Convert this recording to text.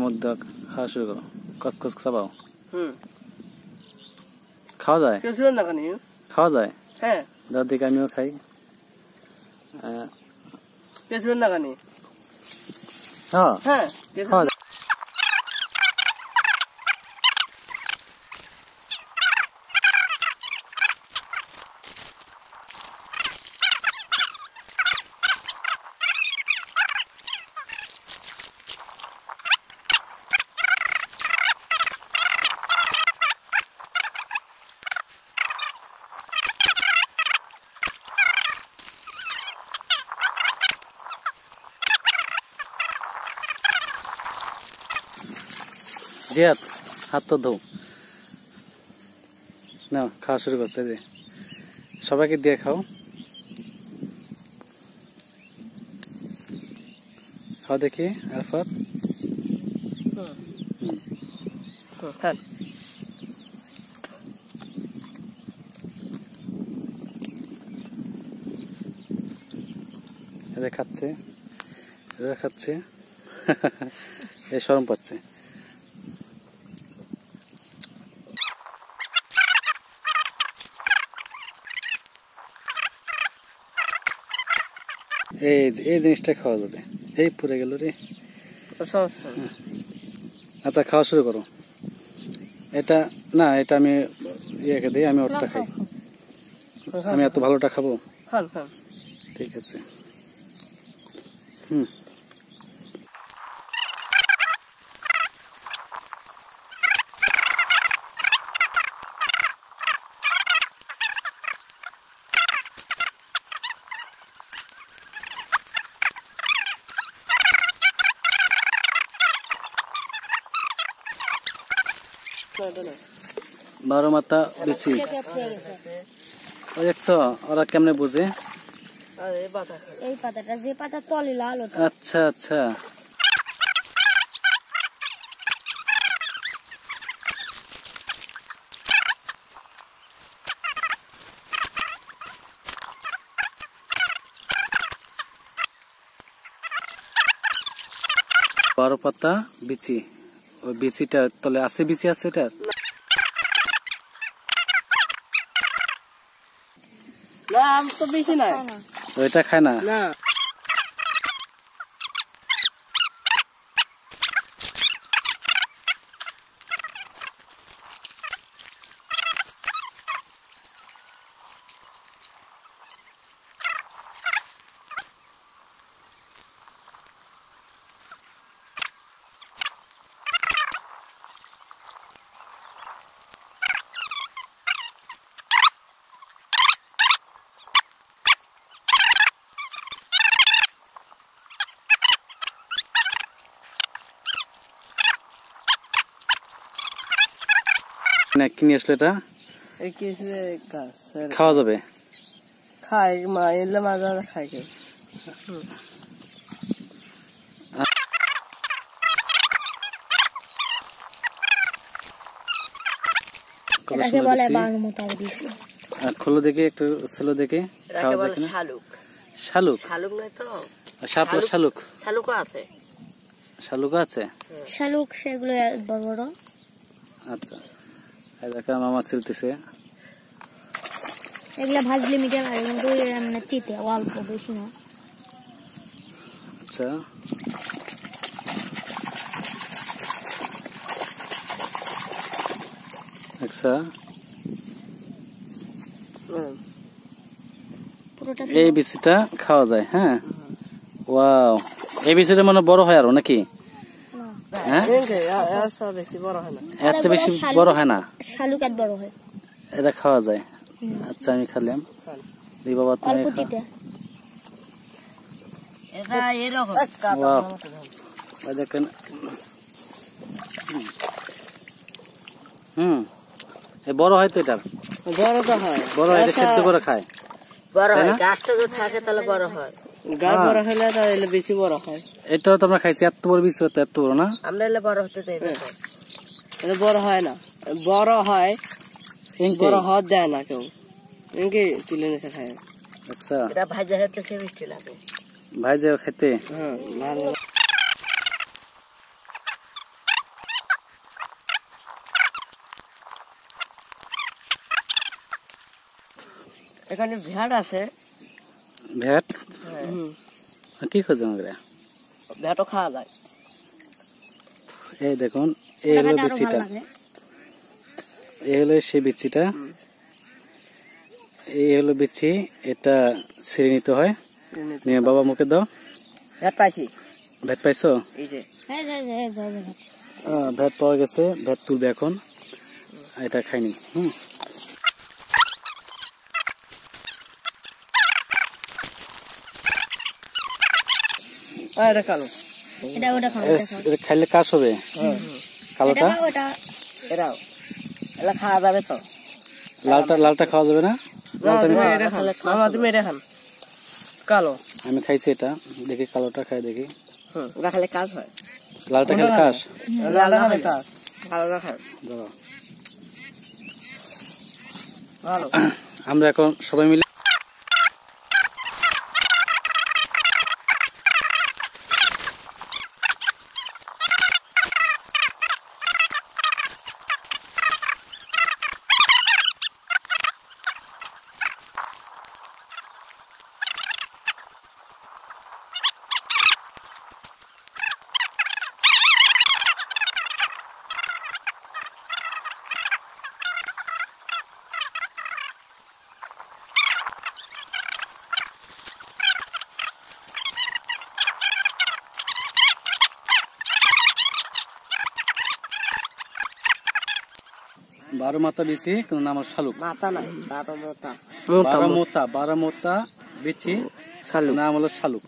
মধ্যে খাওয়া শুরু করো, কসকস চাবাও। খাওয়া যায়? খাওয়া যায়? হ্যাঁ, দাদি আমিও খাই। হ্যাঁ, খাওয়া যায়। জিয়াদ হাত তো ধো না, খাওয়া শুরু করছে যে। সবাইকে দিয়ে খাও, খাও দেখি। আরফাত এরা খাচ্ছে, এরা খাচ্ছে। এই শরম পাচ্ছে। এই জিনিসটা খাওয়া যাবে। এই পুড়ে গেল রে। আচ্ছা খাওয়া শুরু করো। এটা না, এটা আমি ইয়েকে দিই, আমি ওরটা খাই। আমি এত ভালোটা খাবো? ঠিক আছে। বারো মাথা বেশি দেখছো ওরা কেমনে বুঝে? এই পাতাটা, যে পাতা তলে লাল। আচ্ছা আচ্ছা, বারো পাতা বিচি। ওই বিচিটা তলে আছে, বিচি আছে এটার? ওইটা খায় না। কি নিয়ে আসলো এটা? খাওয়া যাবে? খাই মা, এলে মাঝে মাঝে খাই। খোলো দেখে, একটু ছেলো দেখে। খাওয়া যায় কিনা? শালুক? শালুক নয় তো, শালুক। শালুকও আছে? শালুকও আছে। শালুক সেগুলো বড় বড়। আচ্ছা, দেখো মামা ছিলতেছে। এগুলা ভাজলে মিঠে লাগে, কিন্তু এমনি তিতে, অল্প, বেশি না। আচ্ছা, আচ্ছা। এই বিচিটা খাওয়া যায়? হ্যাঁ, ওয়াও। এই বিচিটা মানে বড় হয় আরো নাকি? হ্যাঁ, এত বেশি বড় হয় না। শালুক এত বড় হয়। এটা খাওয়া যায়? আচ্ছা, আমি খাইলাম। বাবা তুমি দেখেন বড় হয় তো এটা, বড় তো হয়, বড় হয়, এটা সেদ্ধ করে খায়। বড় হয়, গাছটা যদি থাকে তাহলে বড় হয়, গাছ বড় হলে তাহলে বেশি বড় হয়। এটাও তো আমরা খাইছি, এত বড় বিচি হতো, এত বড় না, আমরা এলে বড় হতে দেই না, এটা বড় হয় না, বড় হয়, বড় হওয়ার দেয় না কেউ, এমনি তুলে নিতে খায়। আচ্ছা, এটা ভাজা খেতে খেয়ে মিষ্টি লাগে, ভাজা খেতে ভালো। এখানে ভ্যাট আছে, ভ্যাট কি খোঁজে আমরা, ভ্যাটও খাওয়া যায়। এই দেখুন, এই হলো বিচিটা, এই হলো সেই বিচিটা, এই হলো বিচি, এটা ছিঁড়ে নিতে হয়। নিয়ে বাবা মুখে দাও। ভ্যাট পাইছি, ভ্যাট পাইছো? এই যে ভ্যাট পাওয়া গেছে, ভ্যাট তুলবে এখন, এটা খাইনি। এটা কালো, এটা খাইলে কাশ হবে, কালোটা, এটাও এটা খাওয়া যাবে তো, লালটা, লালটা খাওয়া যাবে না, তুমি এটা খান, কালো আমি খাইছি এটা, দেখি কালোটা খাই দেখি, ওটা খালে কাজ হয়, লালটা খেলে কাশ, লালটা খালে কাজ, কালোটা খায় ভালো। আমরা এখন সবাই মিলে বারো মাথা বিচি, কিন্তু নাম হলো শালুক, মাথা নাই, বারো মোটা, বারো মোতা বিচি, নাম হলো শালুক।